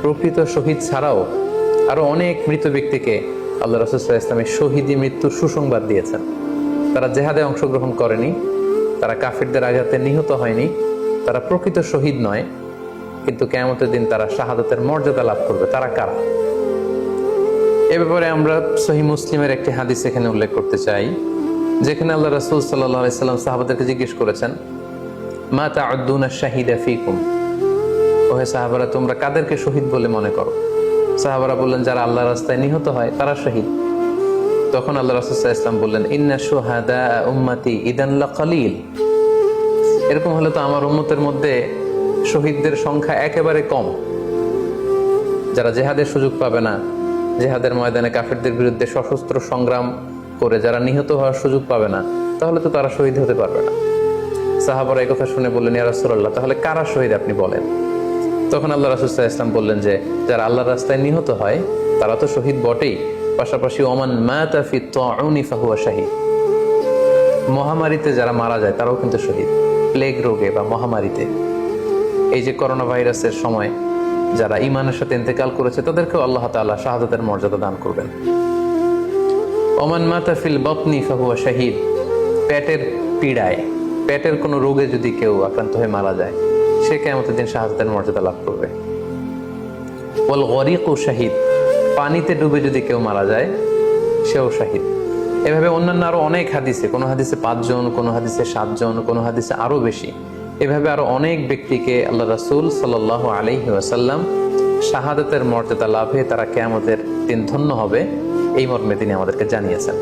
প্রকৃত শহীদ ছাড়াও আরো অনেক মৃত ব্যক্তিকে আল্লাহ রাসূল সাল্লাল্লাহু আলাইহি ওয়াসাল্লাম শহীদি মৃত্যুর সুসংবাদ দিয়েছেন। তারা জেহাদে অংশগ্রহণ করেনি, তারা কাফিরদের আঘাতে নিহত হয়নি, তারা প্রকৃত শহীদ নয়, কিন্তু কিয়ামতের দিন তারা শাহাদাতের মর্যাদা লাভ করবে। তারা কারা? এ ব্যাপারে আমরা সহিহ মুসলিমের একটি হাদিস এখানে উল্লেখ করতে চাই, যেখানে আল্লাহ রাসূল সাল্লাল্লাহু আলাইহি ওয়াসাল্লাম সাহাবাদেরকে জিজ্ঞেস করেছেন, মা তা'উদ্দুনা শাহিদা ফীকুম, ওহে সাহাবারা, তোমরা কাদেরকে শহীদ বলে মনে করো? সাহাবারা বললেন, যারা আল্লাহর রাস্তায় নিহত হয় তারা শহীদ। তখন আল্লাহ রাসূল সাল্লাল্লাহু আলাইহি ওয়াসাল্লাম বললেন, ইন্না শুহাদা উম্মতি ইদান লাকালিল, এরকম হলে তো আমার উম্মতের মধ্যে শহীদদের সংখ্যা একেবারে কম। যারা জেহাদের সুযোগ পাবে না, জেহাদের ময়দানে কাফেরদের বিরুদ্ধে সশস্ত্র সংগ্রাম করে যারা নিহত হওয়ার সুযোগ পাবে না, তাহলে তো তারা শহীদ হতে পারবে না। সাহাবারা এই কথা শুনে বললেন, ইয়া রাসূলুল্লাহ, তাহলে কারা শহীদ আপনি বলেন। তখন আল্লাহ রাসূল সাল্লাল্লাহু আলাইহি ওয়াসাল্লাম বললেন যে, যারা আল্লাহর রাস্তায় নিহত হয় তারা তো শহীদ বটেই, পাশাপাশি ওমান মাতা ফি তাউনি ফাহুয়া শাহীদ, মহামারীতে যারা মারা যায় তারাও কিন্তু শহীদ। প্লেগ রোগে বা মহামারীতে, এই যে করোনা ভাইরাসের সময় যারা ঈমানের সাথে ইন্তেকাল করেছে তাদেরকেও আল্লাহ তাআলা শাহাদাতের মর্যাদা দান করবেন। ওমান মাতা ফিল বাতনি ফাহুয়া শাহীদ, পেটের পীড়ায়, পেটের কোনো রোগে যদি কেউ আক্রান্ত হয়ে মারা যায়, সে কিয়ামতের দিন শাহাদাতের মর্যাদা লাভ করবে। ওয়াল গরিকু শাহীদ, পানিতে ডুবে যদি কেউ মারা যায় সেও শাহীদ। এভাবে অন্যান্য আরো অনেক হাদিসে, কোনো হাদিসে 5 জন, কোনো হাদিসে 7 জন, কোনো হাদিসে আরো বেশি, এভাবে আরো অনেক ব্যক্তিকে আল্লাহ রাসূল সাল্লাল্লাহু আলাইহি ওয়াসাল্লাম শাহাদাতের মর্যাদা লাভে তারা কিয়ামতের দিন ধন্য হবে, এই মর্মে তিনি আমাদেরকে জানিয়েছেন।